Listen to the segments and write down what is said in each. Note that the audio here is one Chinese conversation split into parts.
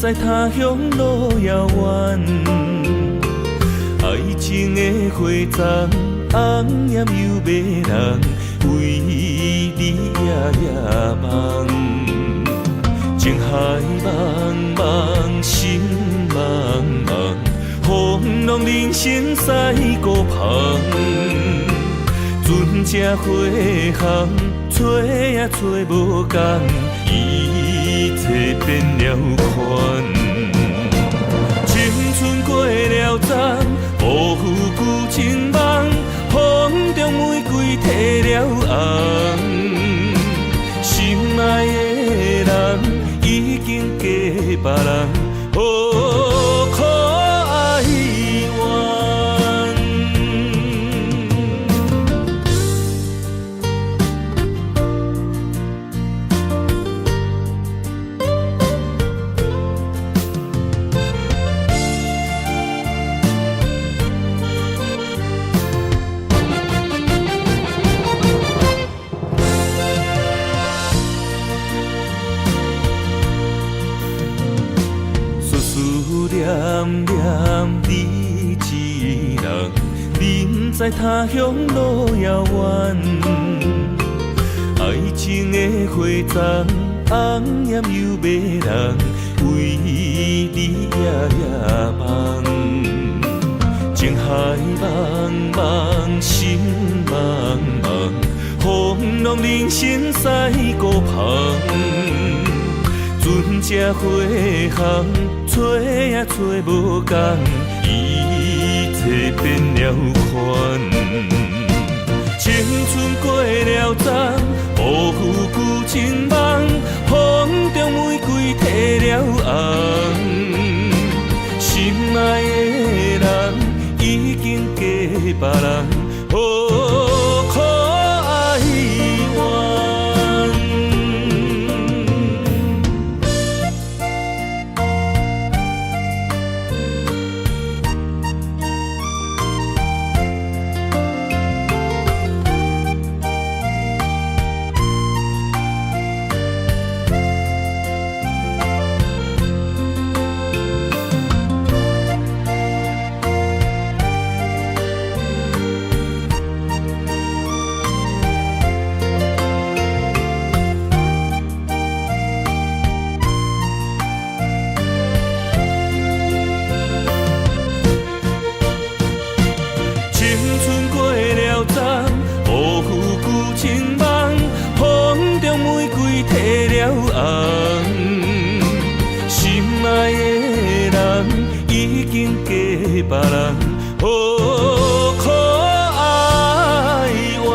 知他乡路遥远。爱情的花丛，红艳又迷人，为你夜夜梦。情海茫茫，心茫茫，风浪人生驶孤旁。船只花行，找也找无共，一切变了款。青春过了站，无负旧情梦，风中玫瑰褪了红。心爱的人已经嫁别人，哦，可哀怨。念念你一人，人在他乡路遥远。爱情的花丛，红艳又迷人，为你夜夜梦。情海茫茫，心茫茫，风浪人生驶孤旁。船只花行，找也找无共，一切变了款。青春过了站，无负旧情梦，风中玫瑰褪了红。心爱的人已经嫁别人，哦，可哀怨。别人，哦，可哀怨。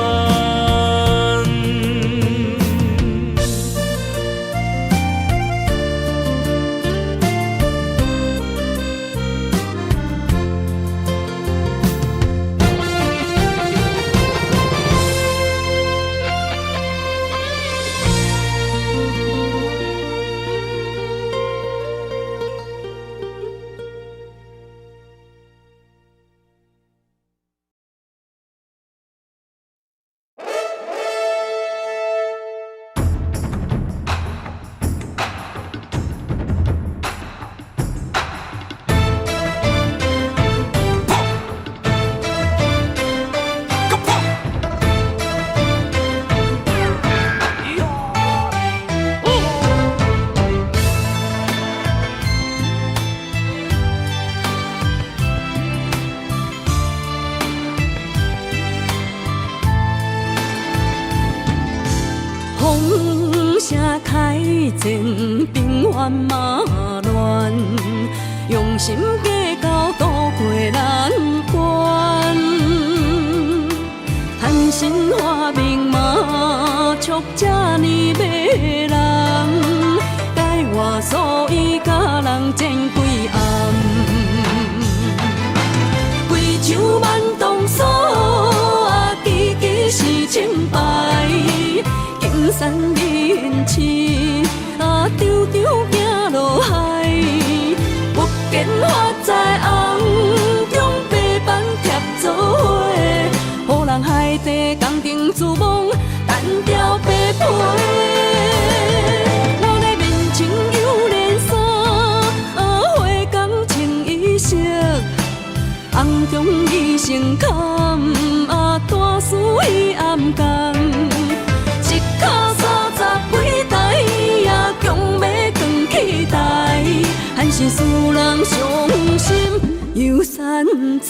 前兵荒马乱，用心计较渡过难关。含辛化命嘛，促这呢迷人，改我所以甲人争几暗，规场万动所啊，支支是清白，金山人痴。丢丢行落海，目见花在红中白板贴做伙，予人海底工程自忘，单调白皮。老来面前有脸衫，红中伊成坎，大事伊暗扛。一脚30几台，也强要扛起台，还是使人伤心又散财。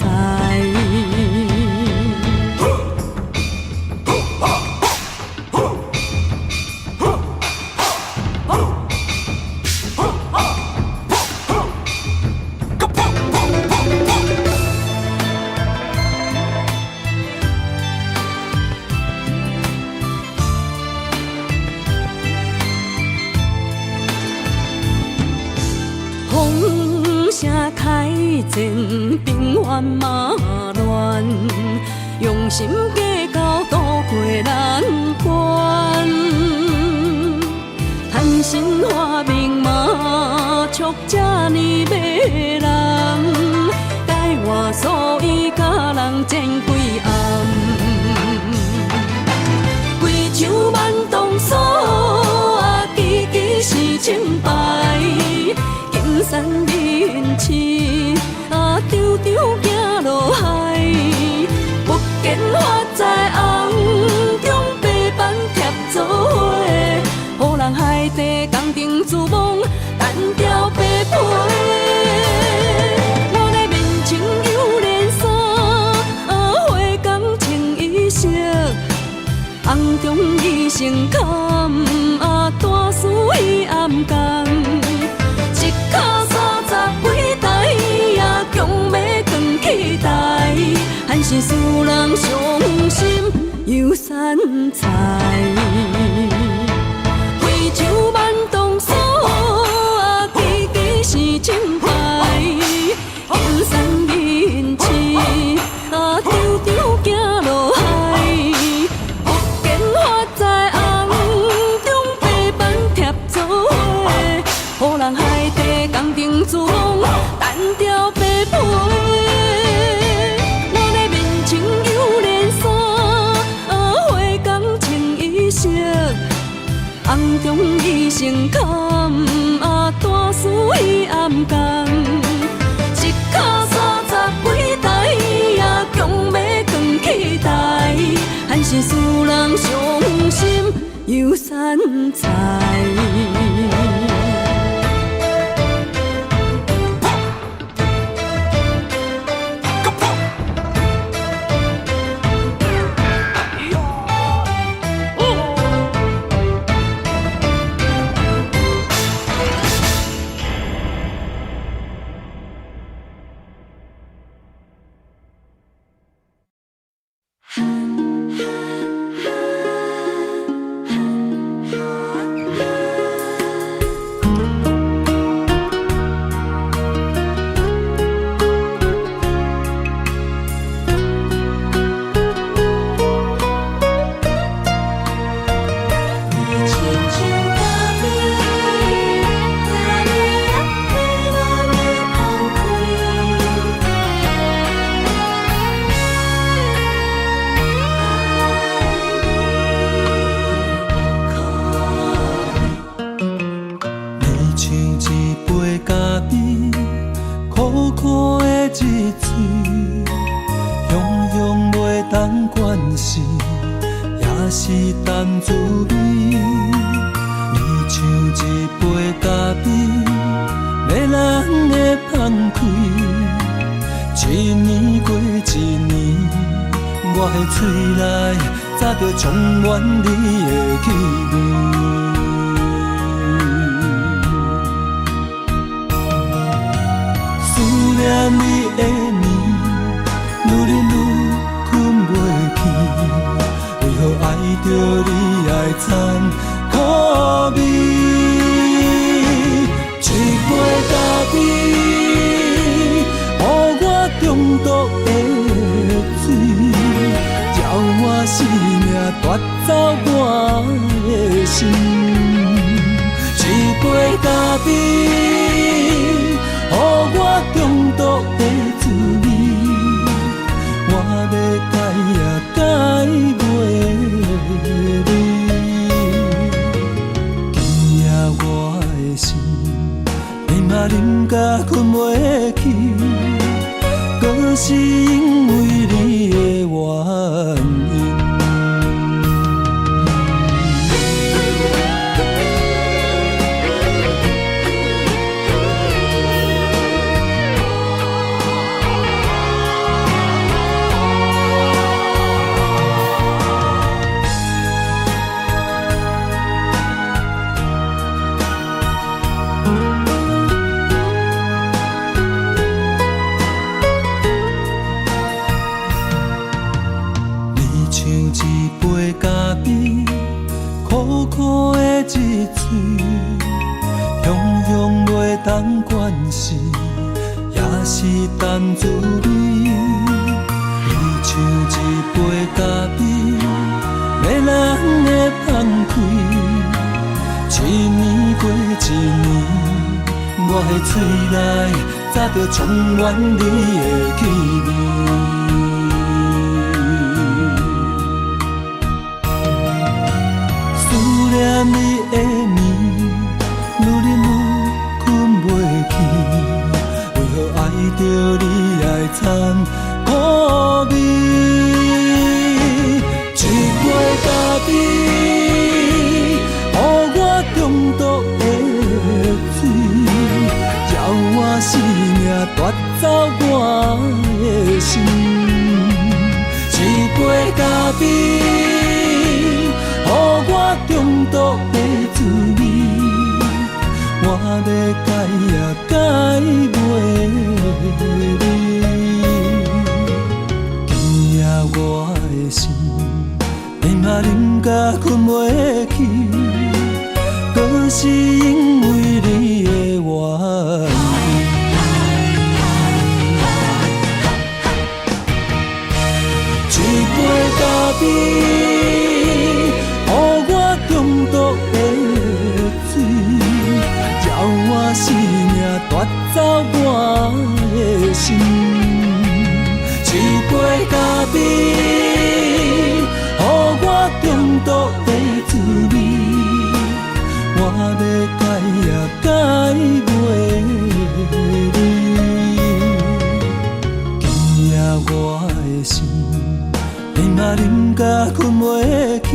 风声开前，兵源马乱，用心计较渡过难关。贪心花名马，促这呢迷人，改换所以甲人争几暗，规场万动锁，支支是清白。金山人市，场场行落海，不见发在红中白板贴做伙，予人海底工程自忙，单调白皮。我的面前有连衫，花工穿衣色，红中伊成坎，大事伊暗扛。一脚30几台，也强要扛起台，还是使人伤心又散财。规场万动锁，支支是清白。金山人市，场场行落海，不见发在红中白板贴做伙，予人海底工程自忙，单调白皮。我的面前有连衫，花工穿衣色，红中伊成坎，大事伊暗扛。一脚30几台，也强要扛起台，还是使人伤心又散财。充满你的气味，思念你的眠，愈日愈困袂去。为何爱着你爱惨苦味？一杯咖啡，予我中毒的水。我生命夺走我的心，一杯咖啡，予我中毒的滋味。我要改也改袂你，今夜我的心，你嘛啉甲困袂去。可是因为你的原因。当关系，也是淡滋味。你像一杯咖啡，迷人的放开。一年过一年，我的嘴内早就充满你的气味。思念你的暝，愈忍愈困袂去，为何爱着你来参苦味？一杯咖啡，予我中毒的水，要我生命夺走我的心。一杯咖啡，予我中毒的滋味。我要改也改袂你，今夜我的心，饮啊饮甲困袂去，可是因为你的原因。一杯咖啡，予我中毒的水。要我生命夺走我的心，一杯咖啡，予我中毒的滋味。我要改也改袂你，今夜我的心，饮啊饮甲困袂去，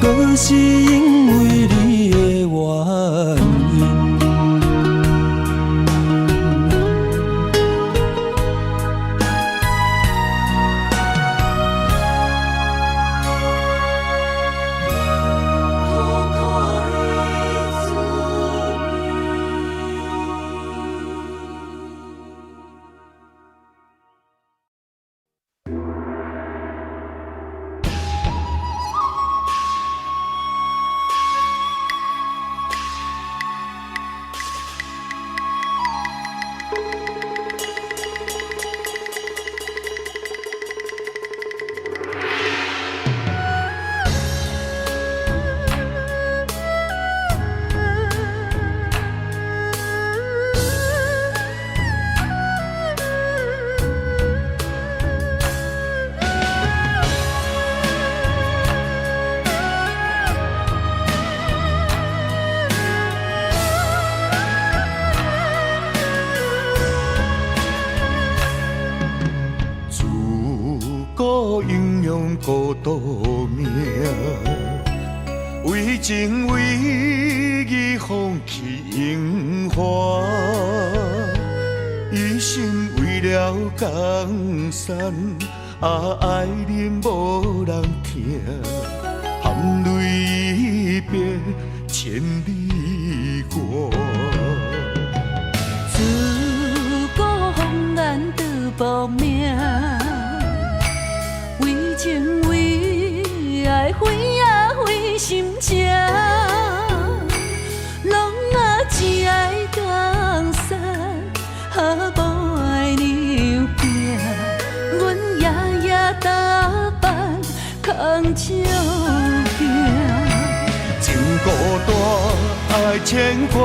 可是因为你的原因。孤独命，为情为义放弃荣华，一生为了江山，爱人无人听，含泪一别千里外。自古红颜得报名。为情为爱，为啊为心情，拢啊只爱江山，无爱流行。阮夜夜打扮，空照镜。情孤单，爱牵挂，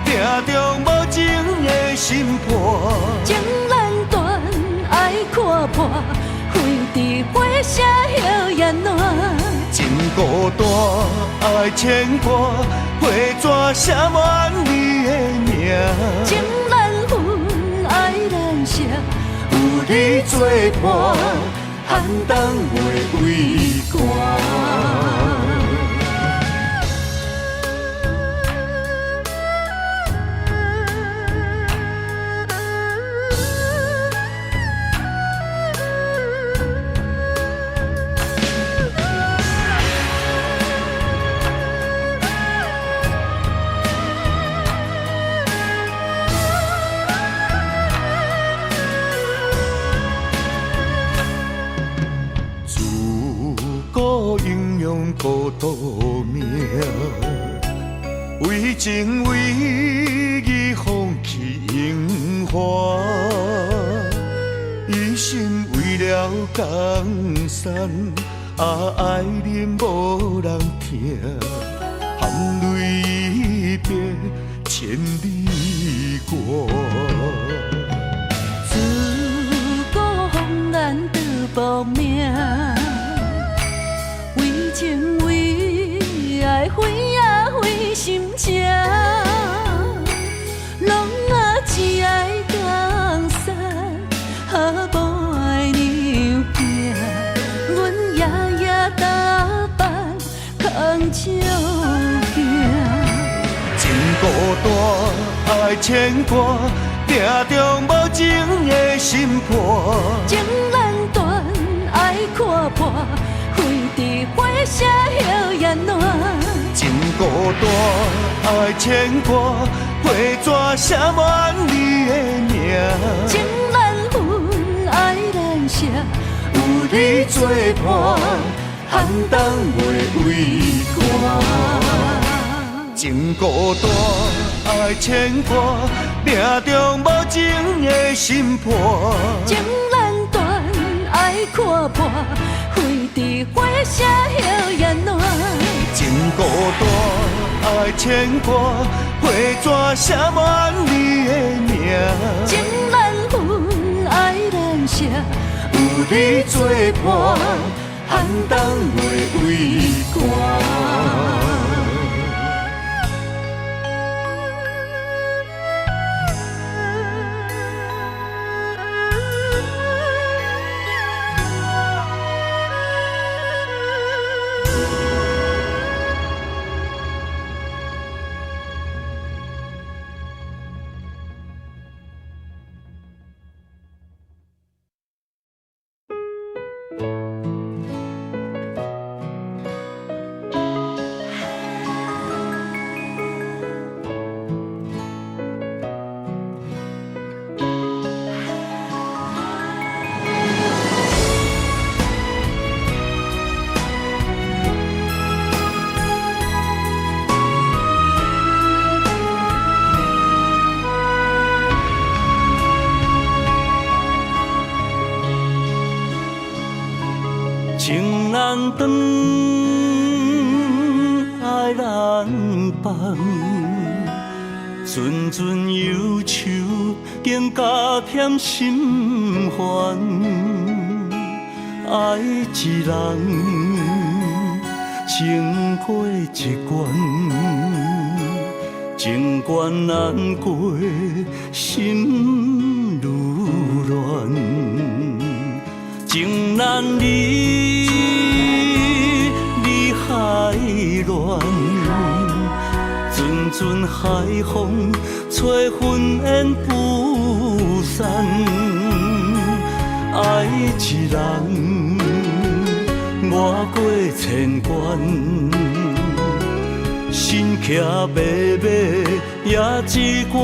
定中无情的心破。情难断，爱看破。花伫花舍摇雁暖，情孤单，爱牵挂，花纸写满你的名。情难分，爱难舍，有你作伴，寒冬袂畏寒。孤独命，为情为义放弃荣华，一心为了江山，爱人无人听，含泪别千里外。自古红颜得报名。情为爱，为啊为心情，拢啊只爱江山，无爱娘囝。阮夜夜打扮，扛照镜。情孤单，爱牵挂，定中无情的心破。情难断，爱看破。开伫花舍摇雁暖，情孤单，爱牵挂，花纸写满你的名。情难分，爱难舍，有你作伴，寒冬袂畏寒。情孤单，爱牵挂，定中无情的心破。情难断，爱看破。开伫花舍摇雁暖，情孤单，爱牵挂，花纸写满你的名。情难分，爱难舍，有你作伴，寒冬袂畏寒。情难断，爱难放，阵阵忧愁更加添心烦。爱一人，情过一关，情关难过，心愈乱。情难离，离海乱，阵阵海风吹云烟不散。爱一人，越过千关，心骑马马也只过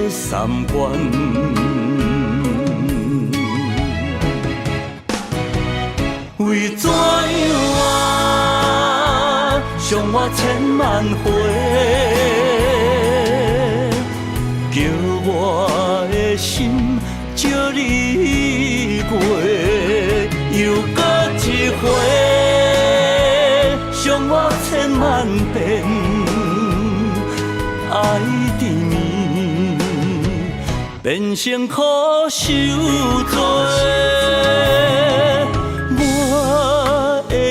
三关。为怎样啊，伤我千万回，叫我的心借你过，又搁一回，伤我千万遍，爱缠绵，变成苦受罪。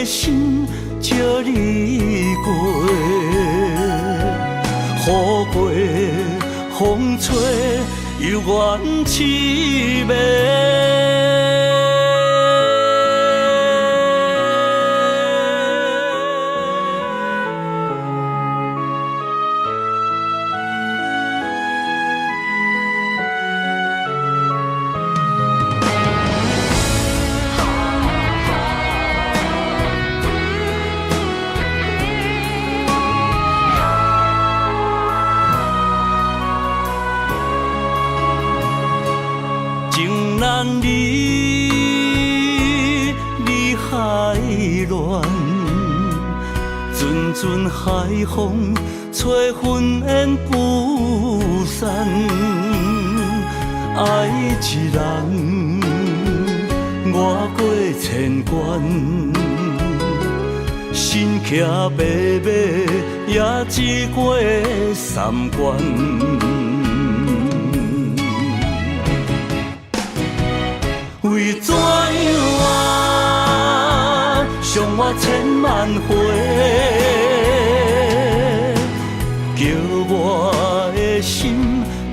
心借你过，雨过风吹，犹原凄美。难离，离海乱，阵阵海风吹云烟不散。爱一人，越过千关，身骑白马，也一过三关。为怎样啊，伤我千万回，叫我的心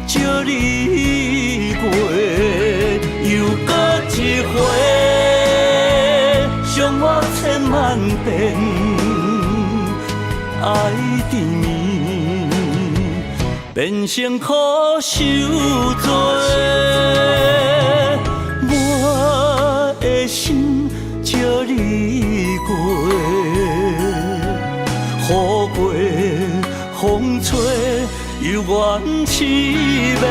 借你过，又搁一回，伤我千万遍，爱缠绵，变成苦受罪。我的心借你过，雨过风吹又怨凄美。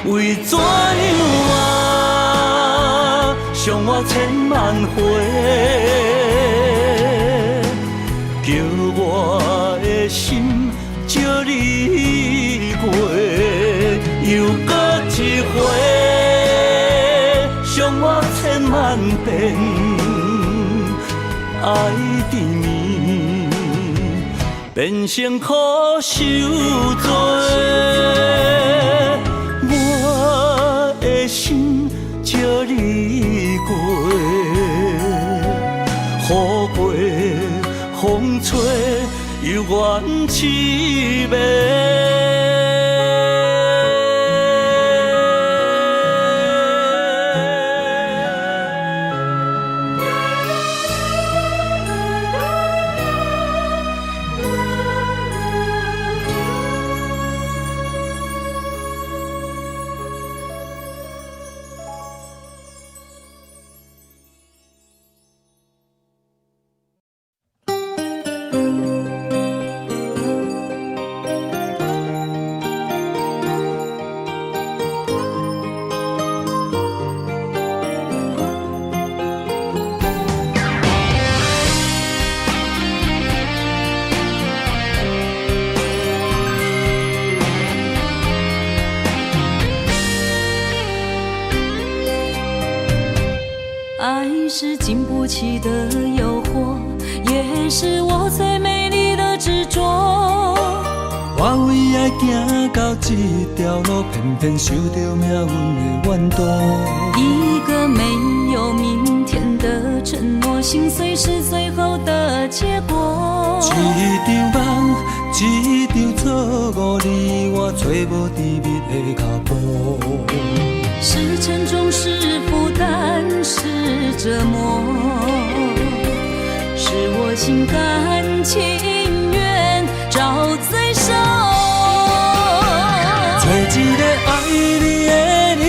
为怎样啊，伤我千万回，叫我的心借你过。又搁一回，伤我千万遍，爱缠绵，变成苦受罪。我的心借你过，雨过风吹又怨凄美。爱是经不起的诱惑，也是我最美丽的执着。我为爱行到这条路，偏偏受到命运的怨妒。一个没有明天的承诺，心碎是最后的结果。一场梦，一场错误，你我找无甜蜜的脚步。是沉重，是负担，是折磨，是我心甘情愿找罪受。找一个爱你的理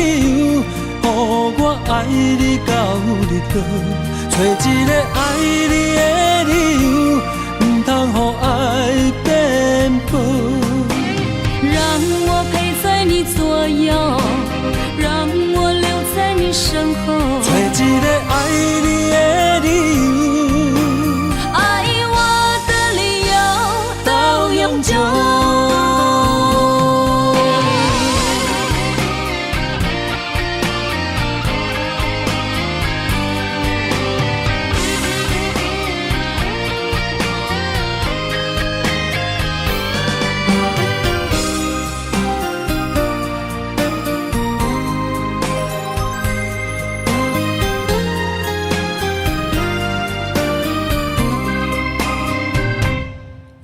由，予我爱你到日落。找一个爱你的理由，不通予爱变薄。让我陪在你左右，让我留在你身后。找一个爱你的理由，爱我的理由到永久。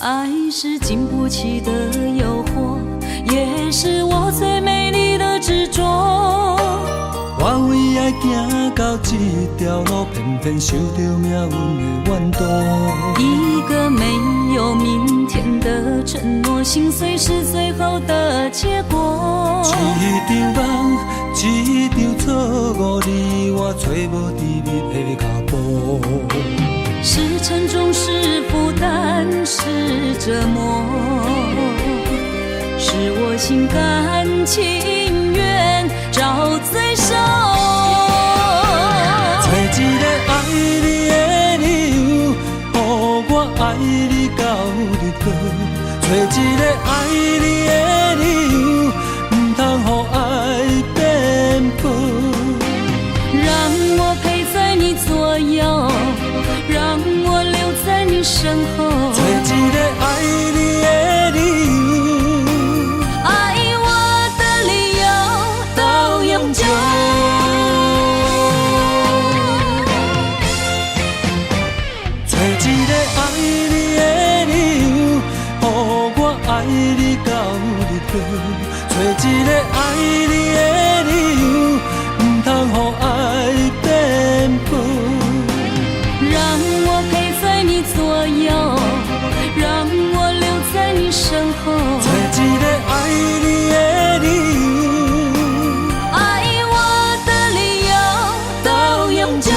爱是经不起的诱惑，也是我最美丽的执着。我为爱行到这条路，偏偏受到命运的怨妒。一个没有明天的承诺，心碎是最后的结果。一场梦，一场错误，你我找无甜蜜的脚步。是沉重，是负担，是折磨，是是我心甘情愿找最手。找一个爱你的理由，予我爱你到日落。找一个爱你的理由，唔通予爱变薄。让我陪在你左右，让我留在你身后。找一个爱你的理由，爱我的理由到永久。找一个爱你的理由，予我爱你到日落。找一个爱你的理由，唔通予爱变薄。让我陪在你左右，让我留在你身后。找一个爱你的理由，爱我的理由到永久。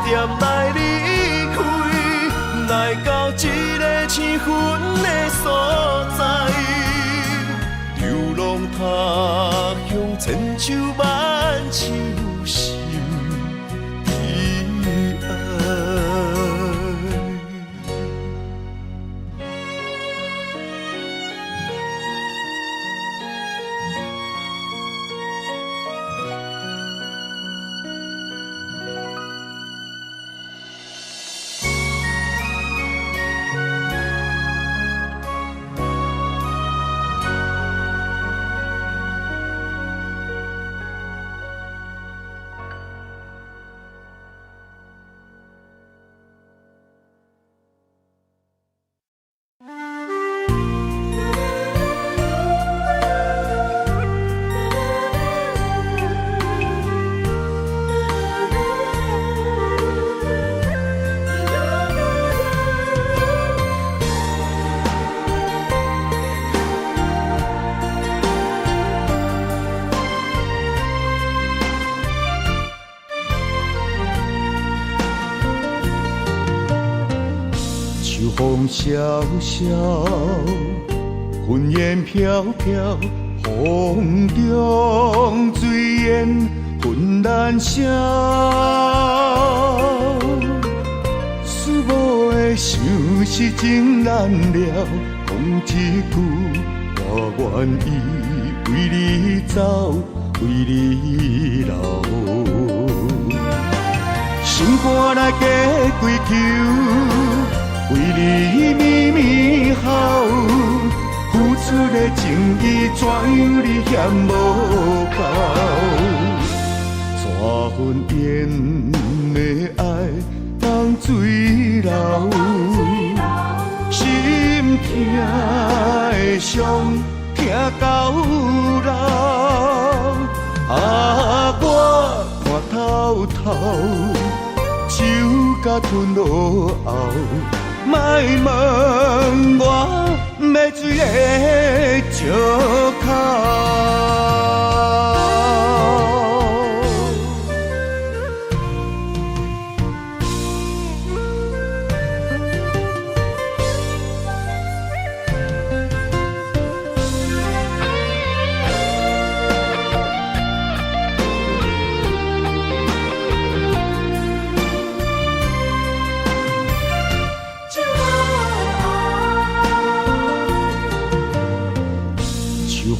点来离开，来到一个青云的所在。流浪他乡，千秋万秋心悲哀。秋风萧萧，云烟飘飘，风中水烟浑然声。思慕的想是真难了，讲一句，我愿意为你走，为你留。心肝来加归求。为你绵绵好，付出的情意怎样你嫌无够？怎份缘的爱当水流？心痛的伤痛到老。啊，我看透透，酒甲吞落后。莫问我要水的石口。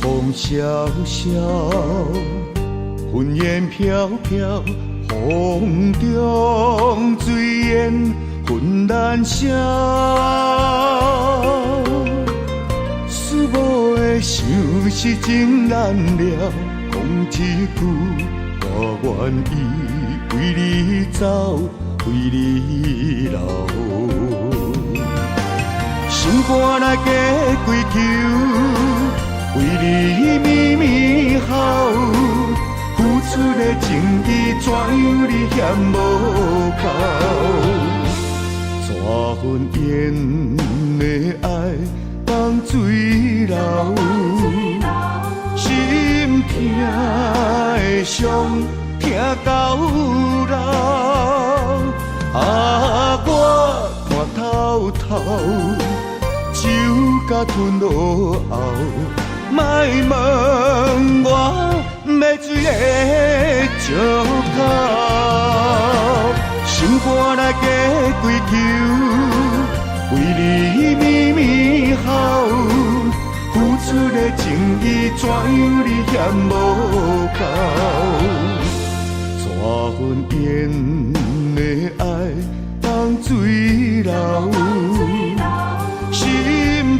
风萧萧，云烟飘飘，风中水烟浑然声。思慕的想是真难了，讲一句，我愿意为你走，为你留。心肝来加归求。为你绵绵好，付出的情意怎样你嫌无够？怎份缘的爱当水流？心痛的伤痛到老。啊，我看透透，酒甲吞落后。莫问我要水的石口，心肝来加归求，为你绵绵好，付出的情意怎样你嫌无够？怎份缘的爱当水流？心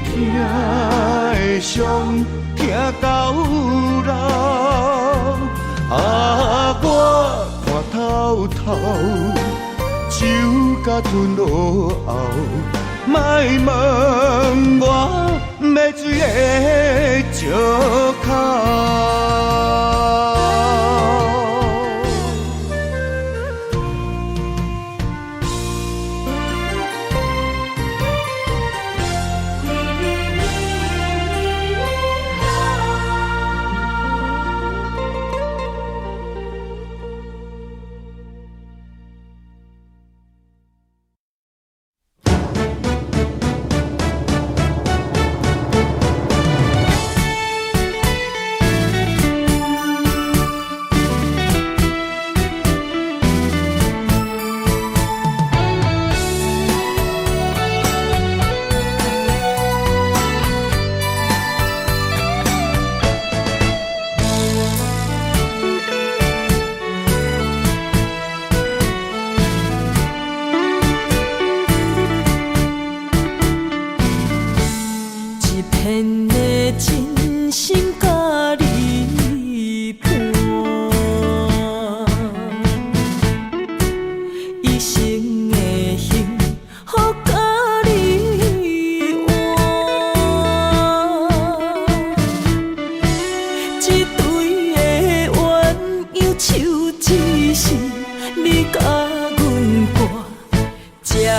痛的伤。痛到老，啊，我看透透，酒甲吞落后，莫问我要水的石口。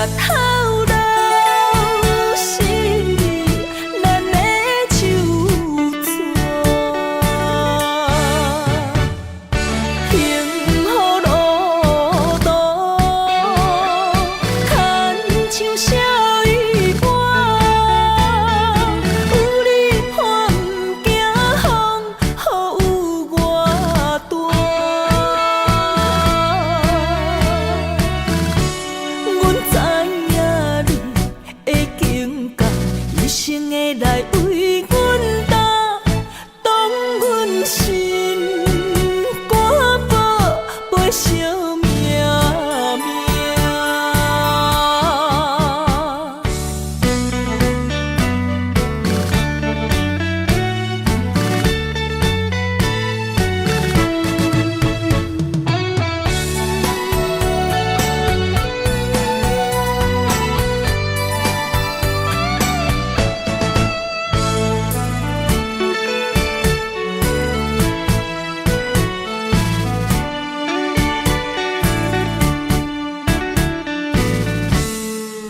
头路，是你咱的手纸。幸福路途，牵像小雨伴，有你伴不惊风，雨有我大。阮知影你的境界，一生的来为阮担，当阮心肝宝陪惜命命。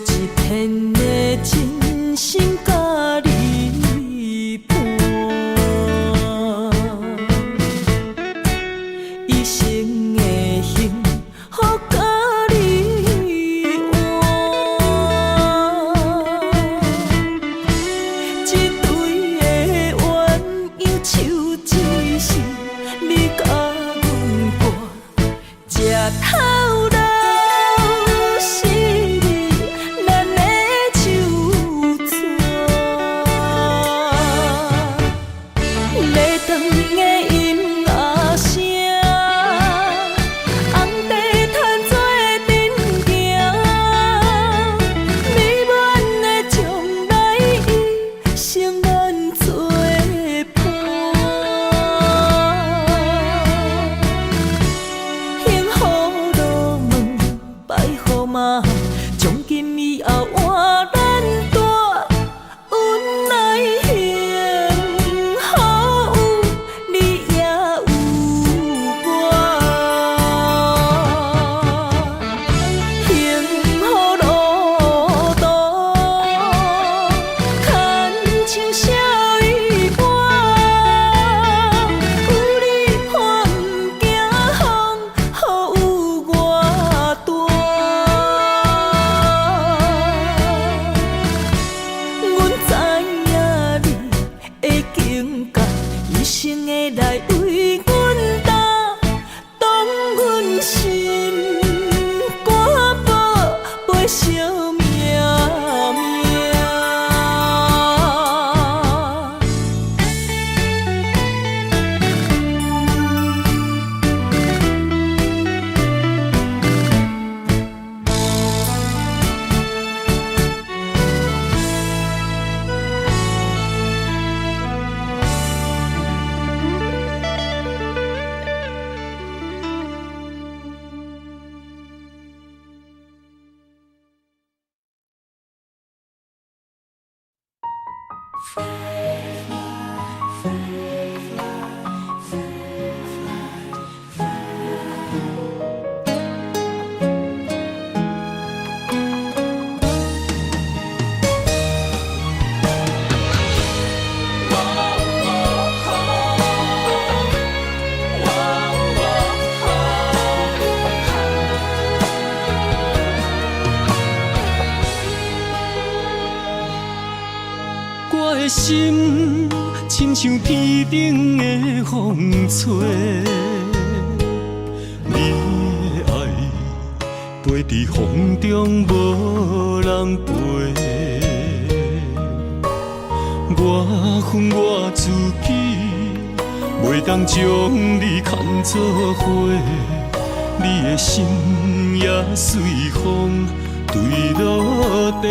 一片的真心甲你伴，一生的幸福甲你换，一对的鸳鸯手只是你甲阮伴，吃头路。是你咱的手纸，礼堂的音乐声，红地毯做阵行，美满的将来已成咱作伴。幸福路门摆好嘛，从今以后换咱大，阮来幸福有你也有我。幸福路途，牵像小雨伴，有你伴不惊风，雨有我大。阮知影你的境界，一生的来为阮担，当阮心肝宝陪惜命命。我的心亲像天顶的风吹，你的爱飞伫风中无人陪。我恨我自己，袂当将你看作伙，你的心也随风坠落地。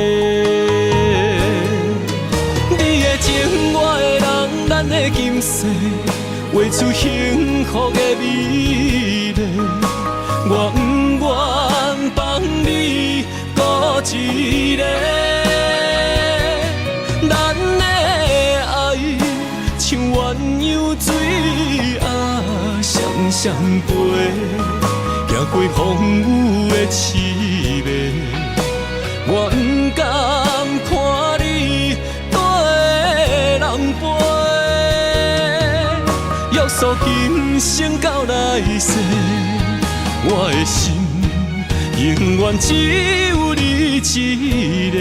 你的情，我的人，咱的今世，画出幸福的美丽。我不愿放你孤一个，咱的爱像鸳鸯水啊，双双飞，行过风雨的凄迷。我不甘看你跟人陪，约束今生到来世，我的心永远只有你一个。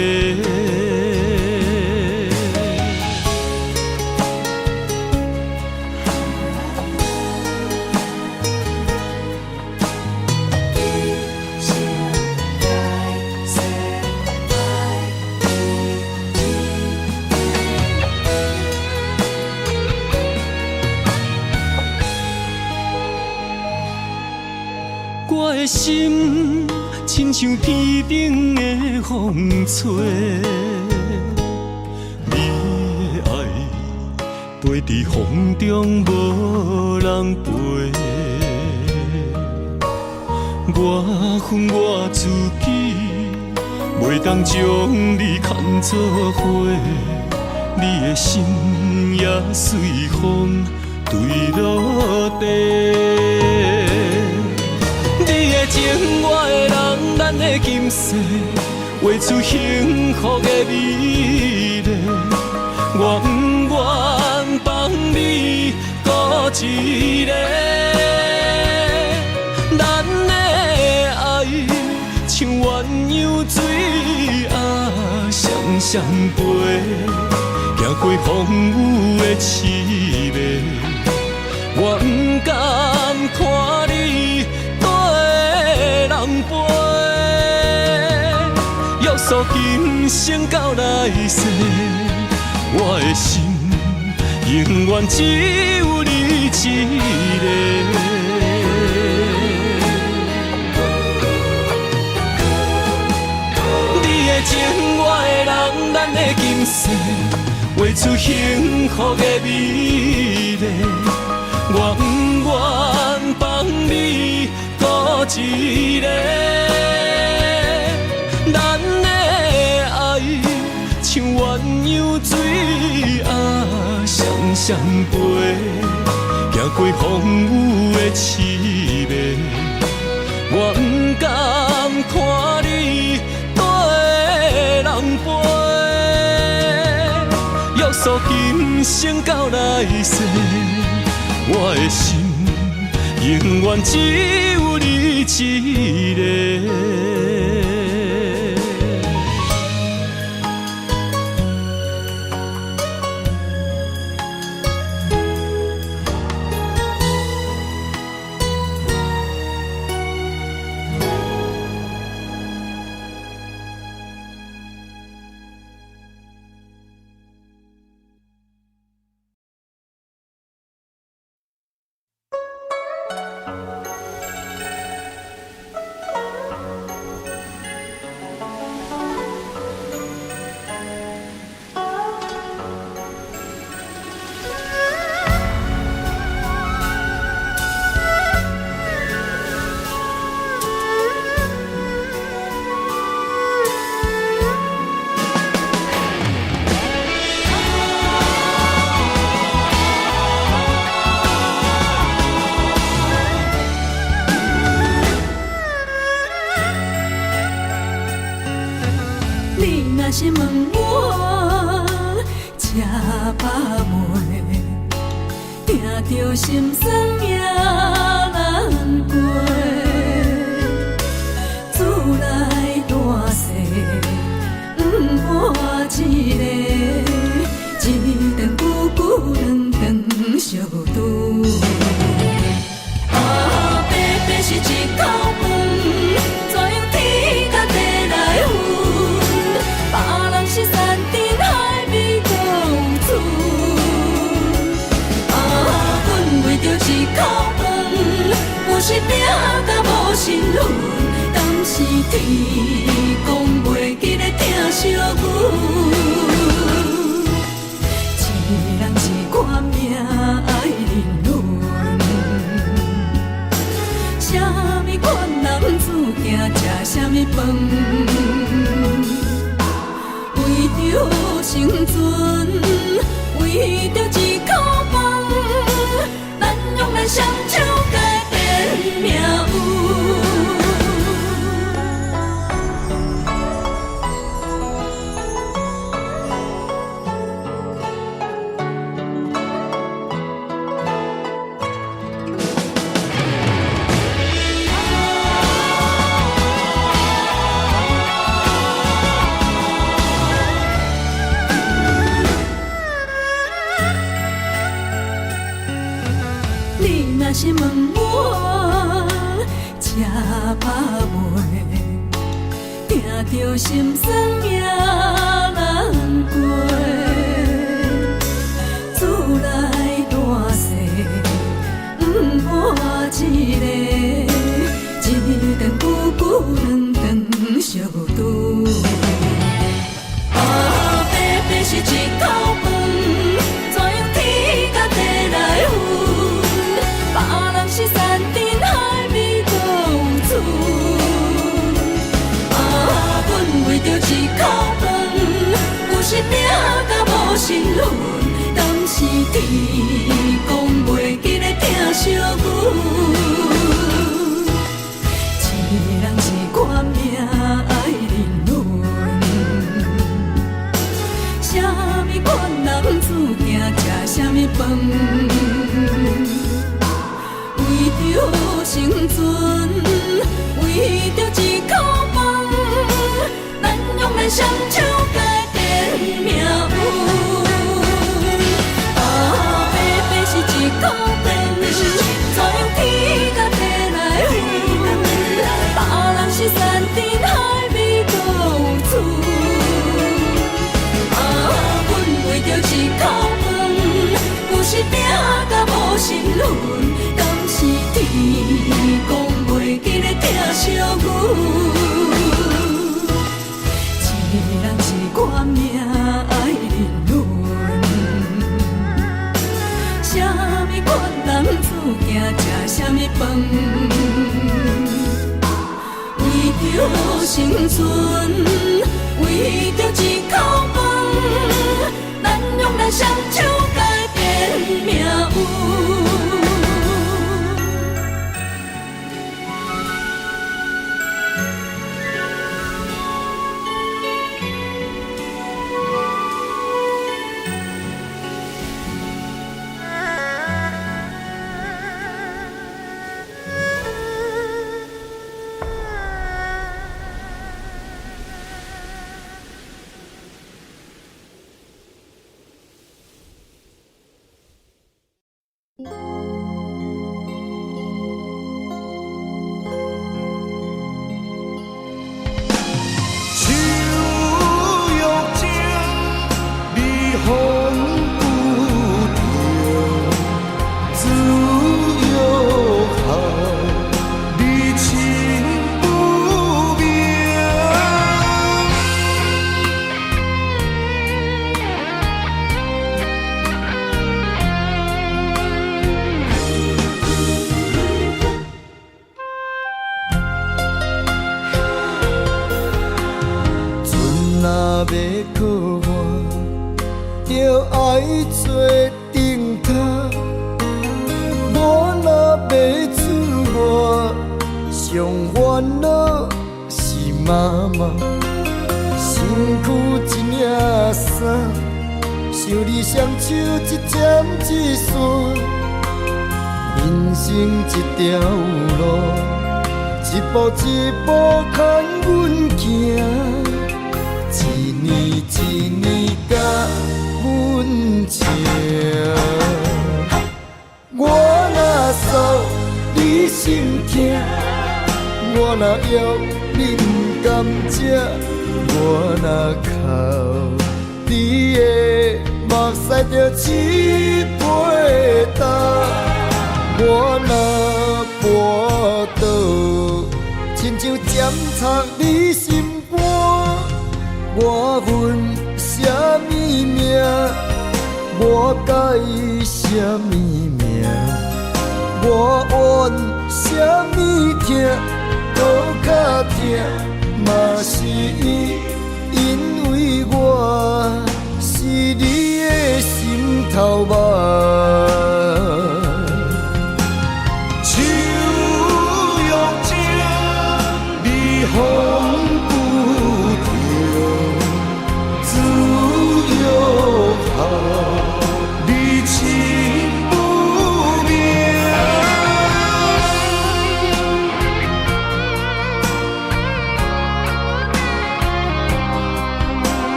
我的心亲像天顶的风吹，你的爱飞伫风中无人陪。我恨我自己，袂当将你看作伙，你的心也随风坠落地。你的情，我的人，咱的今世，画出幸福的美丽。我不愿放你孤一个，咱的爱像鸳鸯水啊，双双飞，行过风雨的凄迷。我不甘看你人陪，约束今生到来世，我的心永远只有你一个。你的情，我的人，咱的今世，画出幸福的美丽。我不愿放你孤一个，咱的爱像鸳鸯水啊，双双飞，行过风雨的凄迷。我不甘看你跟人陪，约束今生到来世，我的心永远只有你一个。若是问我吃饱未，听着心酸也难过。厝内大细不换一个，一顿久久两顿相拄。啊，白白是一口饭，怎样天甲地来分？别人是山珍海味搁有厝，啊，阮为着一口饭，有时拼甲无身份，敢是天公袂记咧疼惜阮？一人一款命爱人论，啥物款男子行吃啥物饭？为着生存，为着一口饭，咱用咱双手改变命运。着心酸也难过，厝内大细不伴一个，一顿久久两顿相拄。白白是一口饭，怎样天甲地来分？别人是山珍海味都有厝，阮为着一口饭，有时拼甲无身份，敢是天公袂记咧疼惜阮？一人一款命爱人伦，啥物款男子行食啥物饭？为着生存，为着一口饭，咱用咱双手改变命运。白白是一口饭，怎样天甲地来分？别人是山珍海味都有厝，阮为着一口饭，有时拼甲无身份。是天公袂记咧疼惜阮，一人一款命爱人伦，啥物款男子行食啥物饭？为着生存，为着一口饭，咱用咱双手改变命运。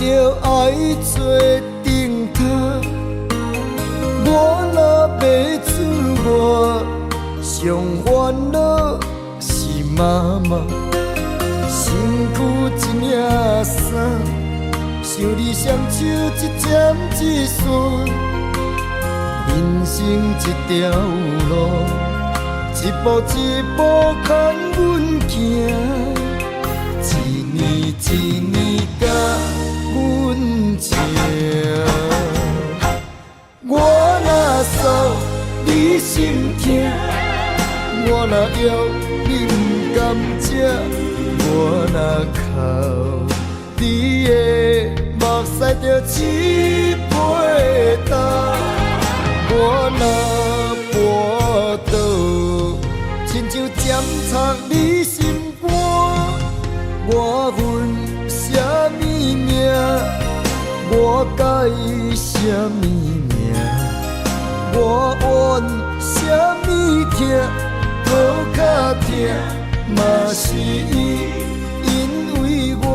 着爱做顶头，我若袂出外，上烦恼是妈妈，身躯一领衫，想你双手一针一线，人生一条路，一步一步牵阮行。一年一年甲阮情，我若诉你心痛，我若药你不甘食，我若哭你的目屎就一杯干，我若跋倒，亲像针插你心肝。我恨什么命？我介意什么命？我怨什么痛？搁较痛，嘛是因为我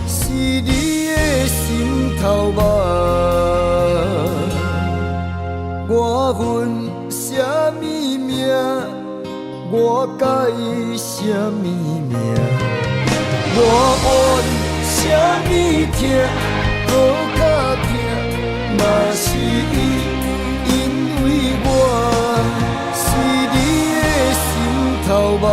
是你的心头肉。我恨什么命？我介意什么命？我怨什么痛，搁较痛，嘛是因为我是你的心头肉。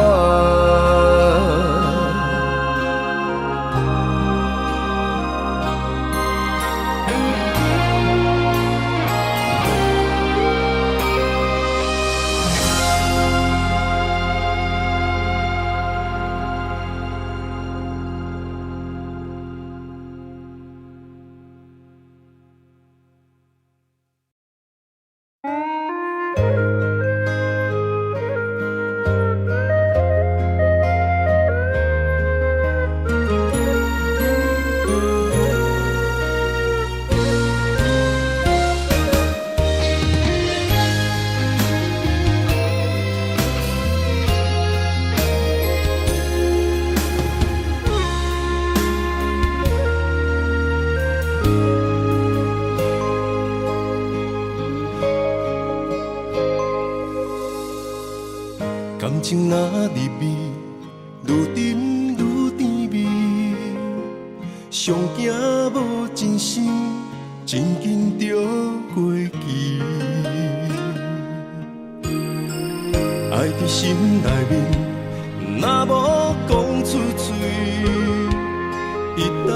感情若入味，愈沉愈甜蜜。上惊无真心，真紧就过期。爱伫心内面，若无讲出嘴，一旦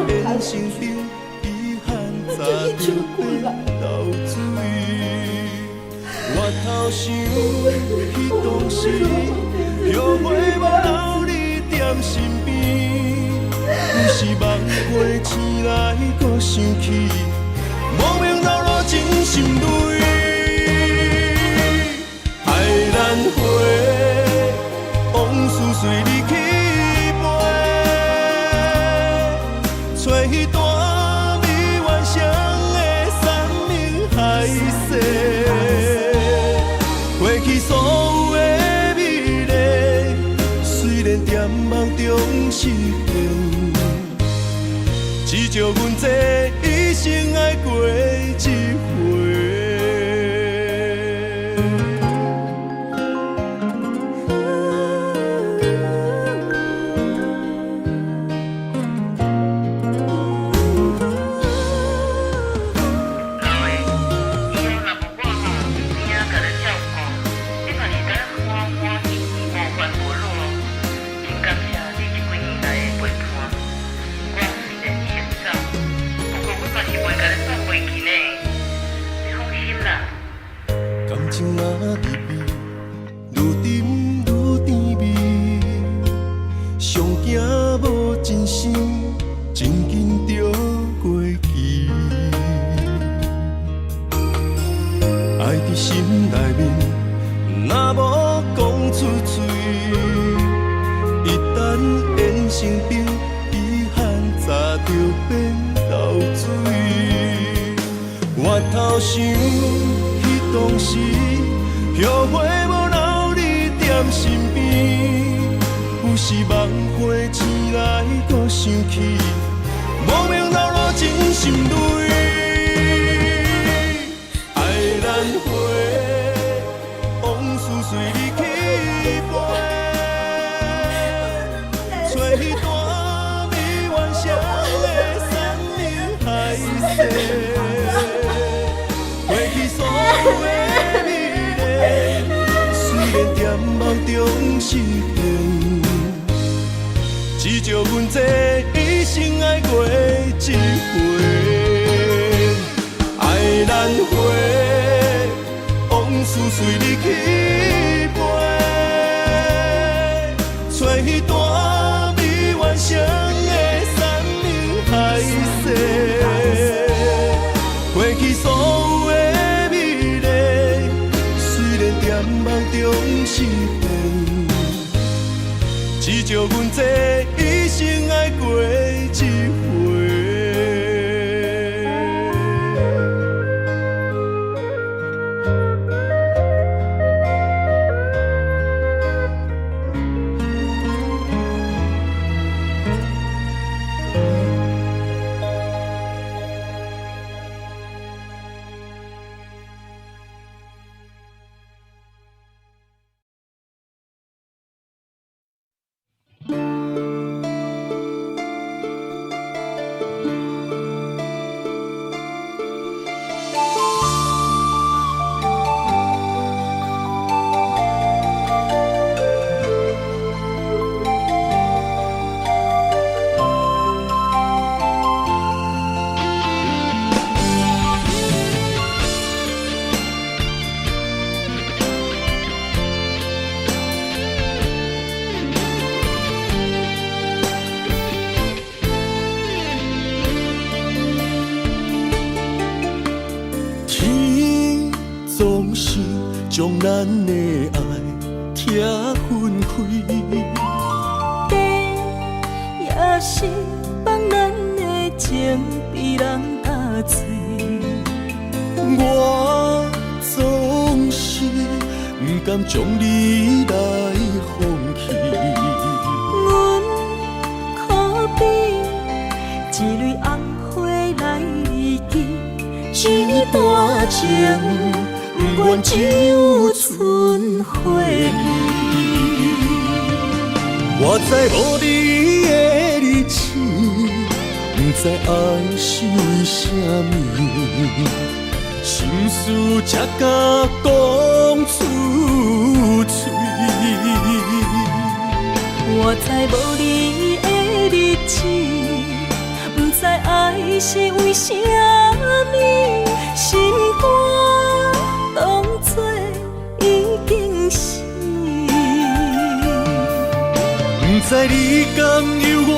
变成冰，遗憾早就变豆水。我头想彼当时，后悔无留你踮身边，有时梦回醒来，搁想起，莫名流露真心泪。爱咱花，往事随你去飞，找彼段美幻想的山明海誓。过去所有的美丽，虽然在梦中实现，只叫阮这一生爱过一回。感情若入味，愈沉愈甜蜜。上惊无真心，真紧就过期。爱伫心内面，若无讲出嘴，一旦变成冰，遗憾早就变豆水。我头想。当时后悔无留你踮身边，有时梦回醒来，搁想起，莫名势。过去所有的美丽，虽然在梦中实现，只叫阮这一生爱过一回。爱难回，往事随你去飞，找彼段美幻想的山盟海誓。过去所有的美丽，虽然在梦中实现，只叫阮这一生爱过一回。将咱的爱拆分开，地也是放咱的情被人打碎。我总是不甘将你来放弃。阮可比一蕊红花来记，一段情。不愿只有剩花儿。我知无你的日子，不知爱是为什么，心事才敢讲出嘴。我知无你的日子，不知爱是为什么，心肝当作已经是。不知你甘有怨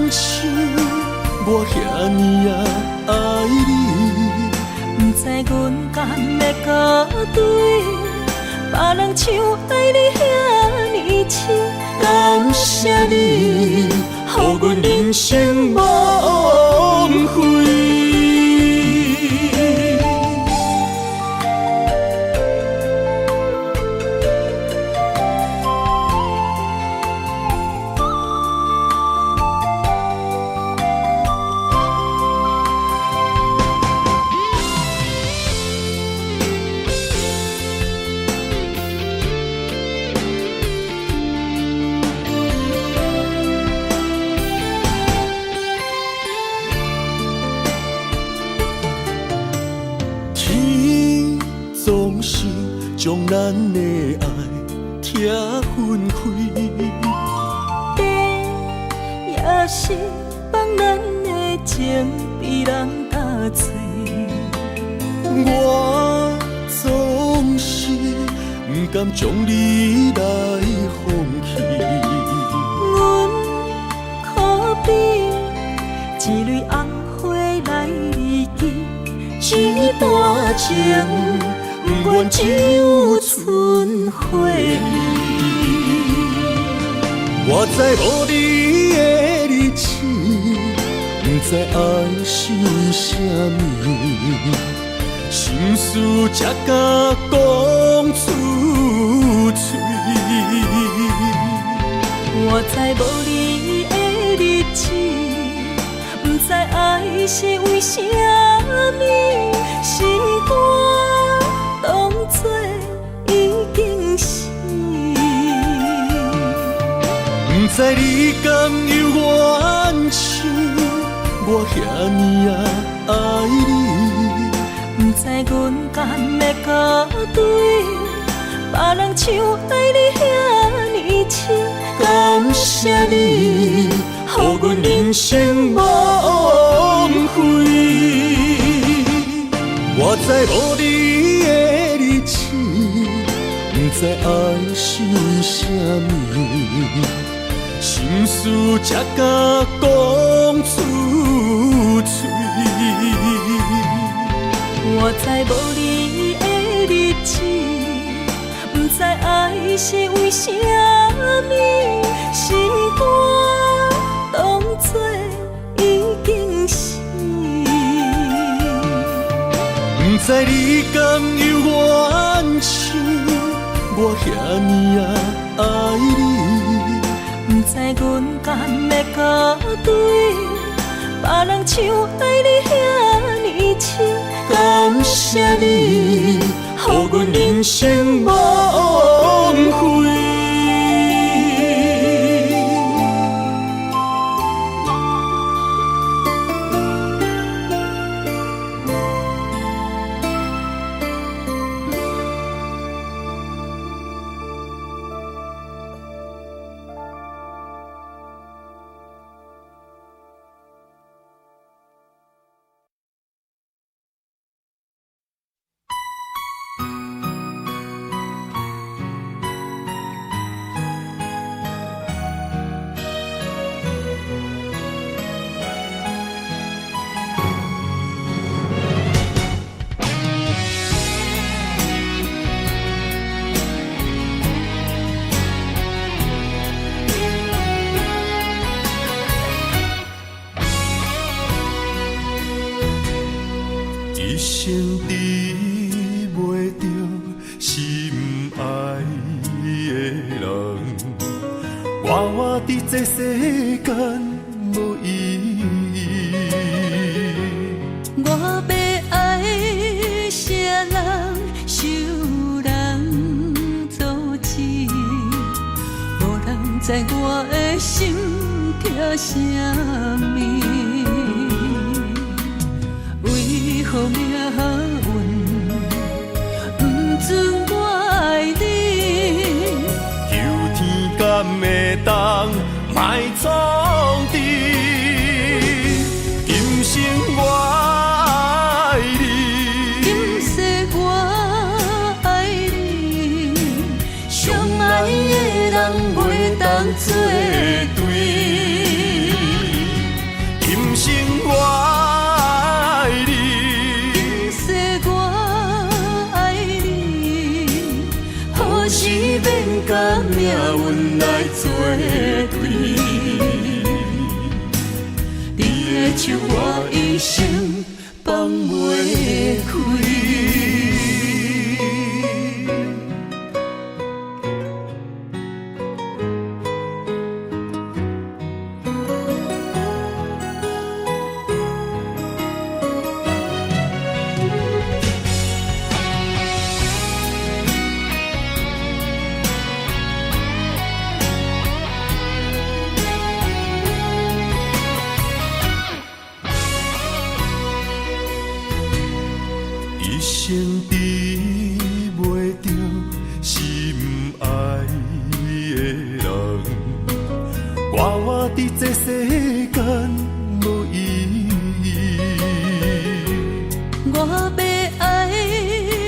情，我遐尼爱你。不知阮甘要搁对别人像爱你遐尼深。感谢你，予阮人生梦回。总是将咱的爱拆分开，地也是放咱的情被人打碎。我总是不甘将你来放弃。阮可比一蕊红花来记，一段情。不愿只有剩花儿。我知无你的日子，不知爱是为什么，心事才敢讲出嘴。我知无你的日子，不知爱是为什么，心肝当作已经是。不知你甘有怨情，我遐尼爱你。不知阮敢会甲对，别人像爱你遐尼深。感谢你，予阮人生无悔。我知无你的日子，不知爱想啥物，心事才敢讲出嘴。我知无你的日子，不知爱是为啥物，心肝当作已经死。不知你敢有怨情，我遐尼爱你。不知阮敢会甲对，别人像爱你遐尼深。感谢你，予阮人生无悔。一生治袂着心爱的人，活伫这世间无意义。我要爱啥人，受人阻止，无人知我的心痛啥物。为何命运不准我爱你？求天敢会当莫创治，今生我爱你，今世我爱你，相爱的人袂当作对。今生我免甲命运来作对，你的手我一生放袂开。一生治袂着心爱的人，活伫这世间无意义。我要爱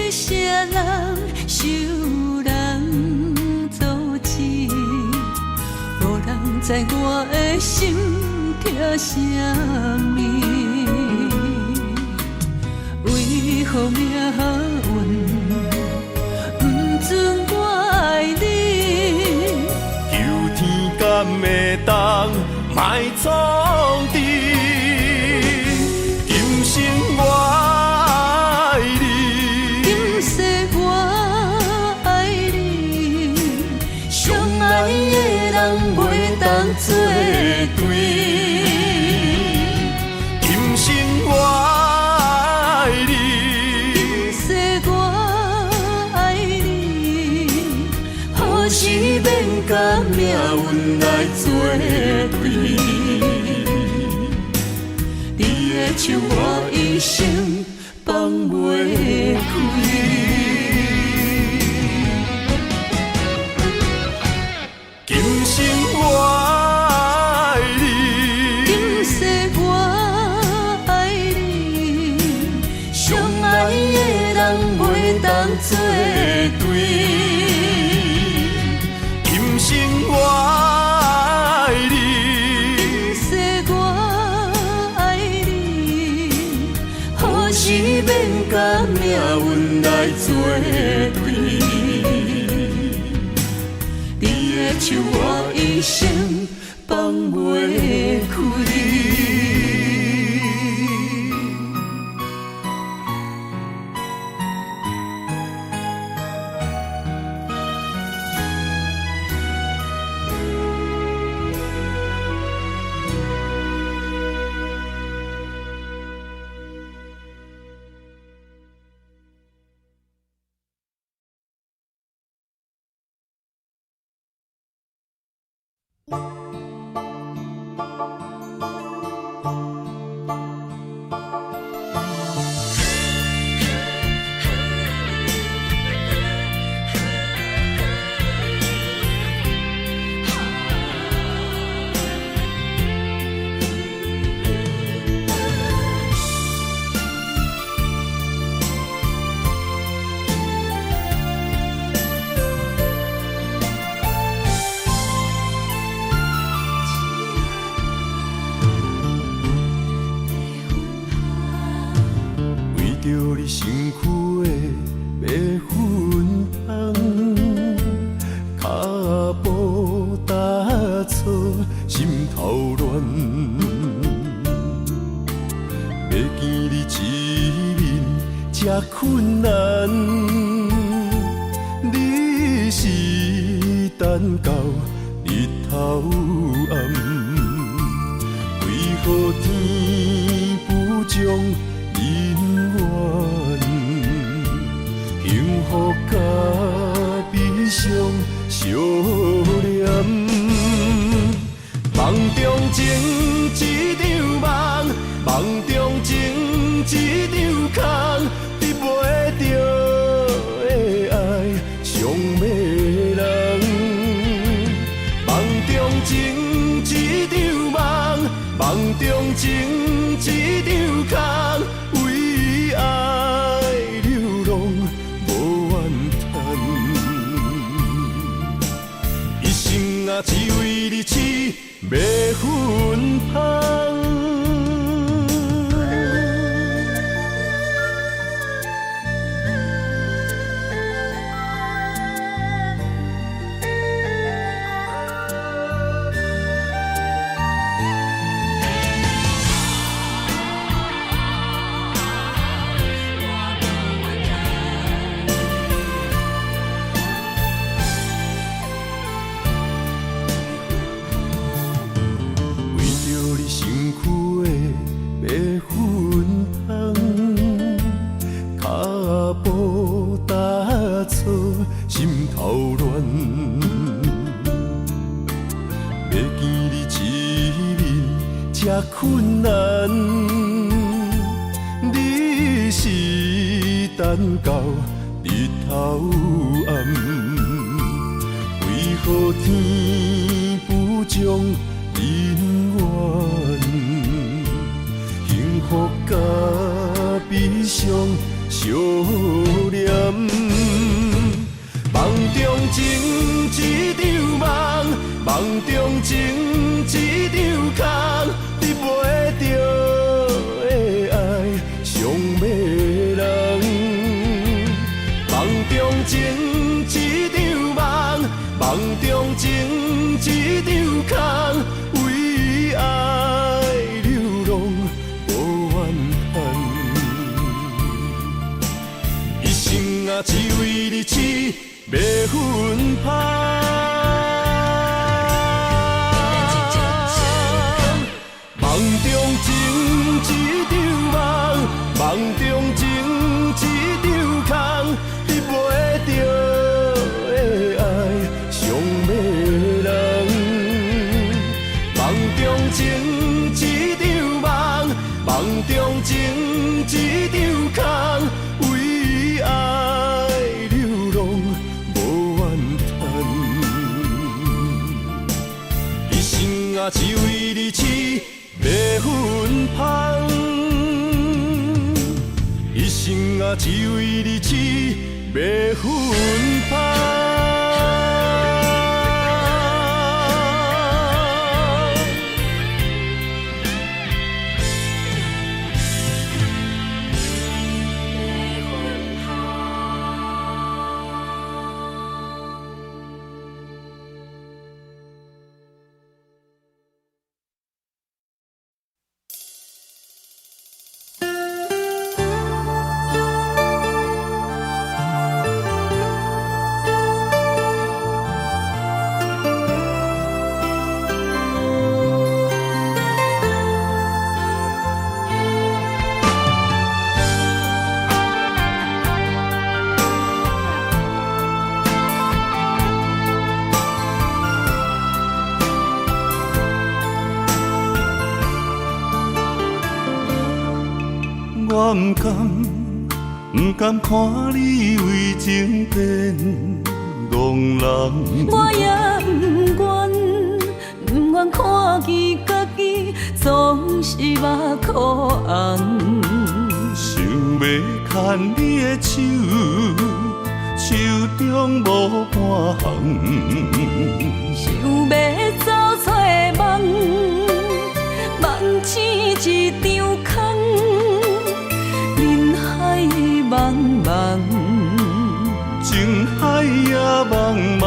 啥人，受人阻止，无人知我的心痛啥物。为何命运不准我爱你？求天敢会当莫创治，今生我爱你，今世我爱你，相爱的人袂当作对。今生我甲命运来作对，手我一生放袂开。今生我爱你，今世我爱你，相爱的人袂当作对。今生我爱你，今世我爱你，何时免甲命运来作对？你的手我一生放袂开。困难，你是等到日头暗，为何天不将人怨？幸福甲悲伤相连，梦中情一场梦，梦中情一场空。袂着的爱上迷人，梦中情一场梦，梦中情一场空，为爱流浪无怨叹，一生啊只为你痴迷魂芳。困难，你是等到日头暗，为何天不将人怨？幸福甲悲伤相连，梦中情一场梦，梦中情一场空。袂着的爱上迷人，梦中情一场梦，梦中情一场空，为爱流浪无怨叹，一生啊只为你痴迷魂芳。梦中情一场梦，梦中情一场空，你袂着的爱上迷人。梦中情一场梦，梦中情一场空，为爱流浪无怨叹。一生啊，只为你痴袂分芳。一生啊，只为你痴袂分芳。我不甘看你为情变憨人，我也不愿看见家己总是目眶红。想要牵你的手，手中无半项。想要走出梦，梦醒一场空。人海茫茫，情海也茫茫，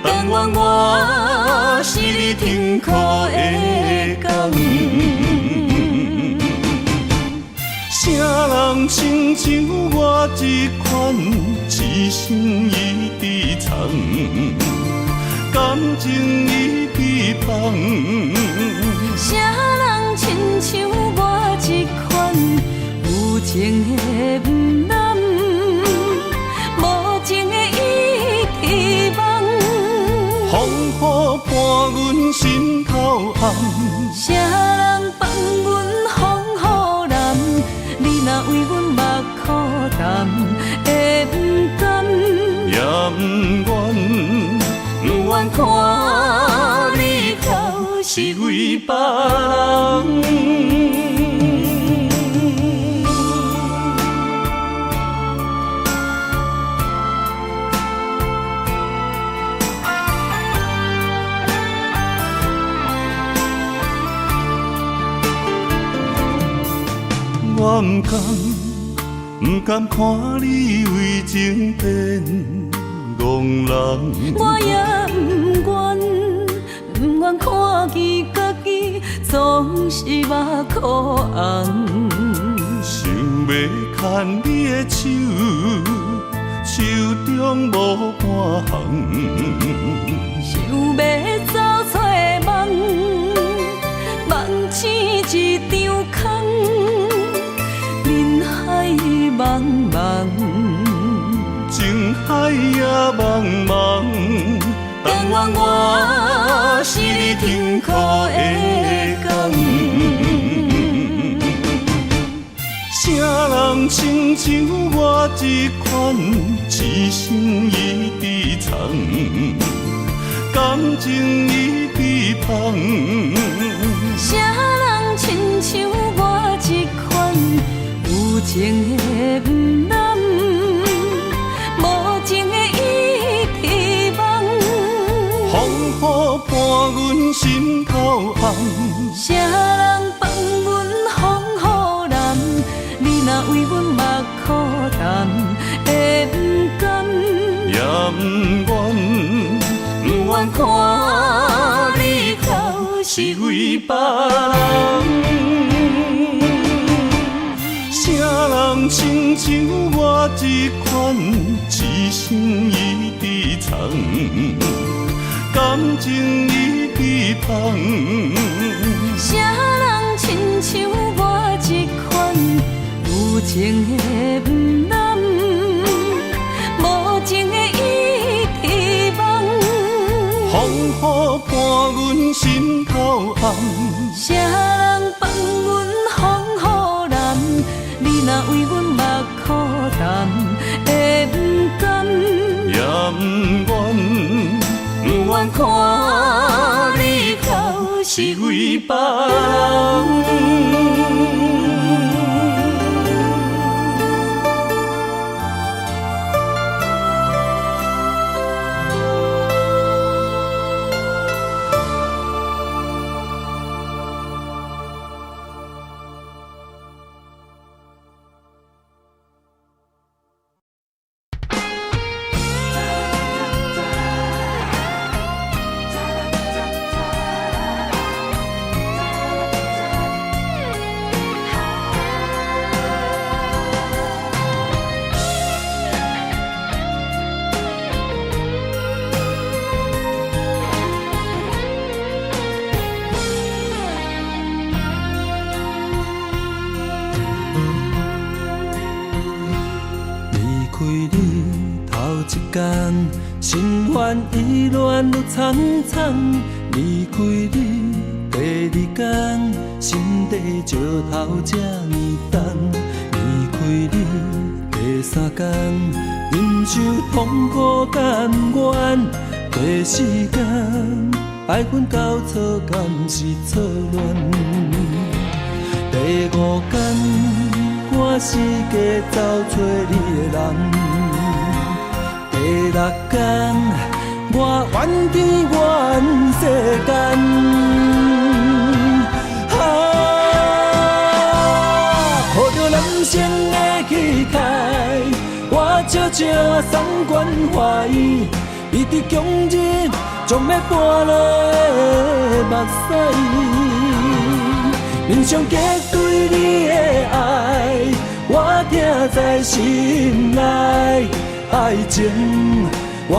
但愿我是你停靠的港。啥人亲像我这款痴心已被藏，感情已被放。啥人亲像我这款有情的不男，无情的伊希望。风雨伴阮心头红，啥人放阮风雨男？你若为阮目苦淡，会不甘？也不愿，不愿看你头是为别人。我不甘看你为情变憨人，我也不愿看见家己总是目眶红。想要牵你的手，手中无半项。想要走出梦，梦醒一场空。人海茫茫，情海也茫茫，但愿我是你停靠的港。啥人亲像我这款痴心已被藏，感情已被放。啥人亲像我这款有情的不男，无情的伊希望。风雨伴阮心头红，啥人放阮风雨男？你若为阮目苦淡，会不甘？也不愿，不愿看你头是为别人。啥人亲像我这款痴心已被藏，感情已被放。啥人亲像我这款有情的不男，无情的伊希望。风雨伴阮心头红，啥人放阮风是为别人。心烦意乱愈苍苍，离开你第二天，心底石头这呢重。离开你第三天，忍受痛苦甘愿。第四天，爱恨交错，敢是错乱？第五天，我四界找找你的人。第六天，我怨天怨世间，抱着人生的气概，我悄悄送关怀，你伫强日将要搬落目屎，面上结对你的爱，我听在心内。爱情，我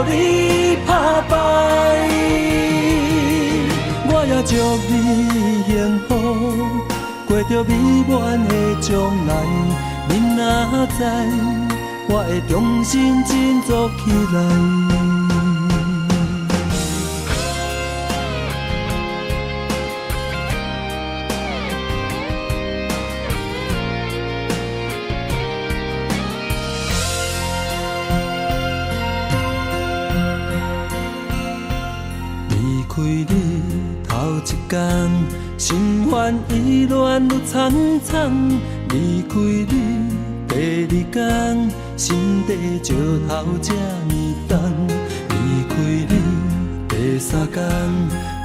予你打败，我也祝你幸福，过着美满的将来。你若知，我会重新振作起来。开你头一天，心烦意乱愈苍苍。离开你第二天，心底石头这呢重。离开你第三天，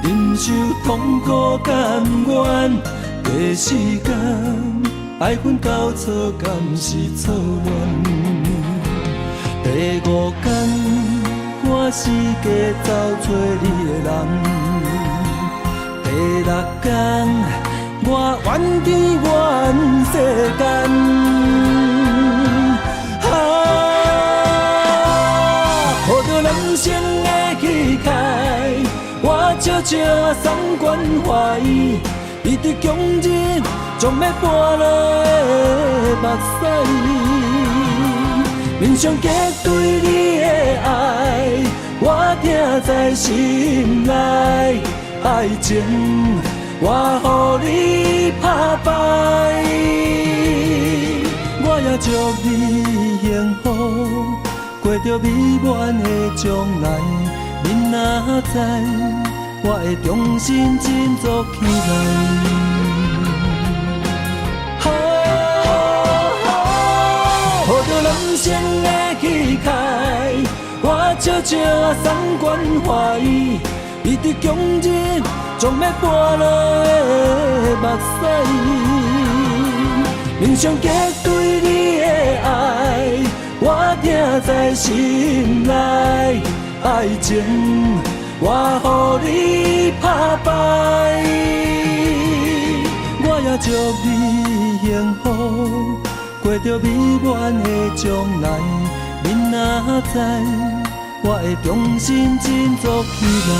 忍受痛苦甘愿。第四天，爱恨交错，敢是错乱？第五天。我四界找找你的人，第六天，我怨天怨世间，抱着人生的气概，我悄悄送关怀，你伫强日将要搬落目屎，面上结对你的爱。我听在心内，爱情我予你打败，我也祝你幸福，过着美满的将来。你若知，我会重新振作起来。抱着人生的气概。我悄悄送关怀，你伫强日将要搬落目屎，面上结对你的爱，我听在心内。爱情我予你打败，我也祝你幸福，过着美满的将来。你若知，我会重新振作起来。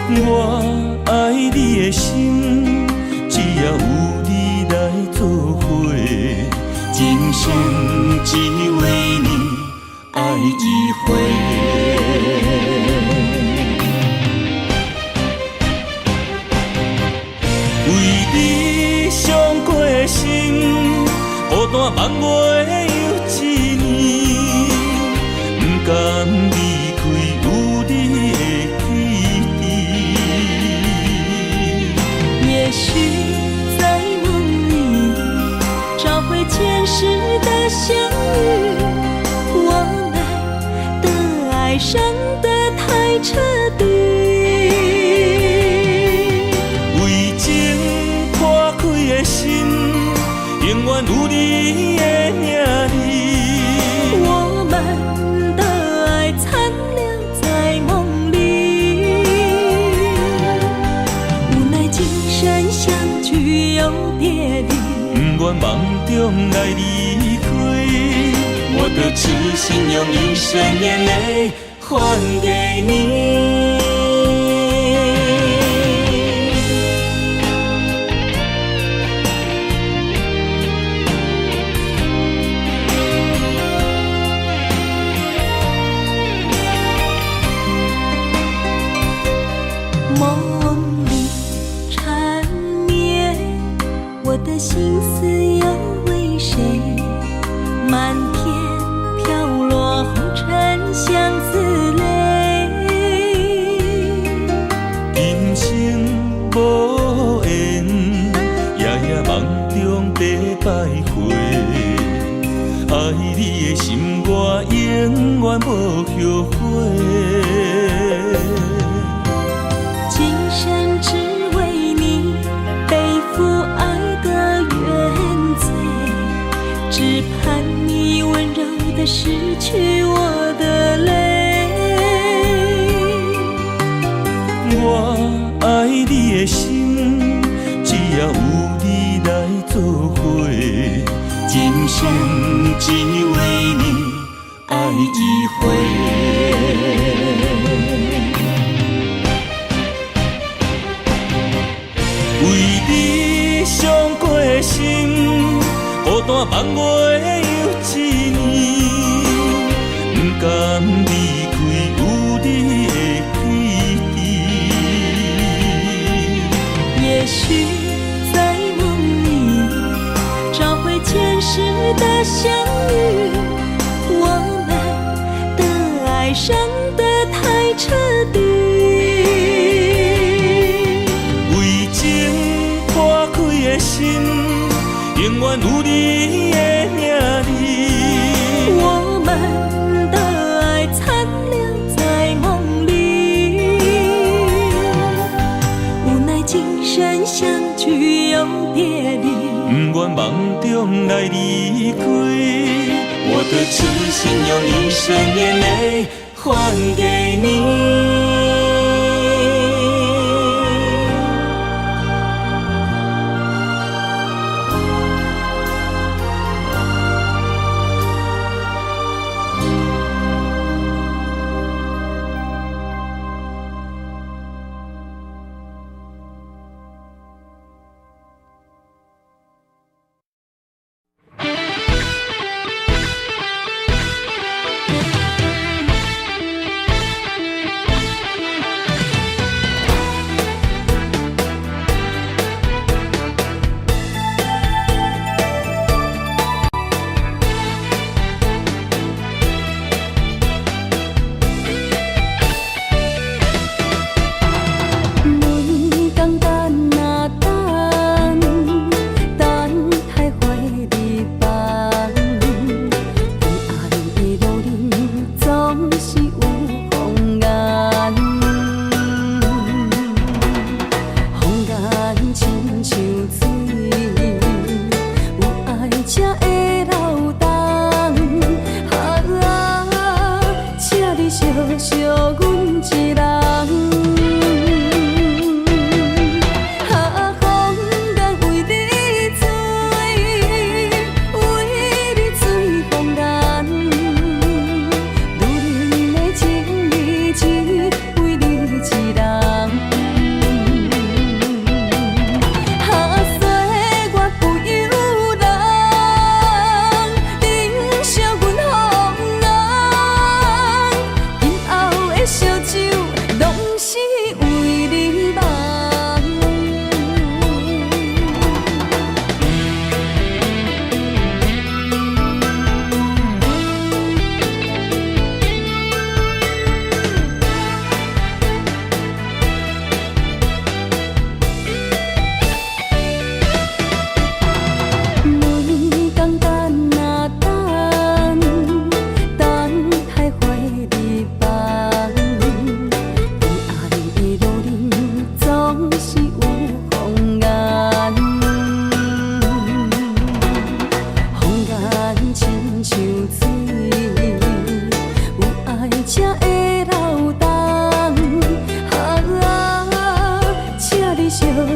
我爱你的心，只要有你来作伙，今生只为你爱一回。为你伤过心，孤单望袂又一年，不甘离开有你的记忆。也许在梦里找回前世的相遇，我们的爱伤得太彻底。为情破开的心，永远有你的名字。我们的爱残留在梦里，无奈今生相聚又别离。不愿梦中来离开，我的痴心用一生眼泪还给你。梦里缠绵，我的心思又为谁？漫天飘落红尘相思泪。今生无缘，夜夜梦中在徘徊。爱你的心，我永远无后悔。今生只为你背负爱的原罪，只盼你温柔地拭去我的泪。我爱你的心，只要有你来作伙，今生只为你爱一回。为你伤过心，孤单望袂又一年，不甘离开有你的记忆。也许在梦里找回前世的相遇，我们的爱伤得太彻底。为情破开的心，永远有你的名字。我们的爱残留在梦里，无奈今生相聚又别离。不愿梦中来离开，我的痴心用一生眼泪还给你。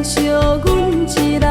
小阮一人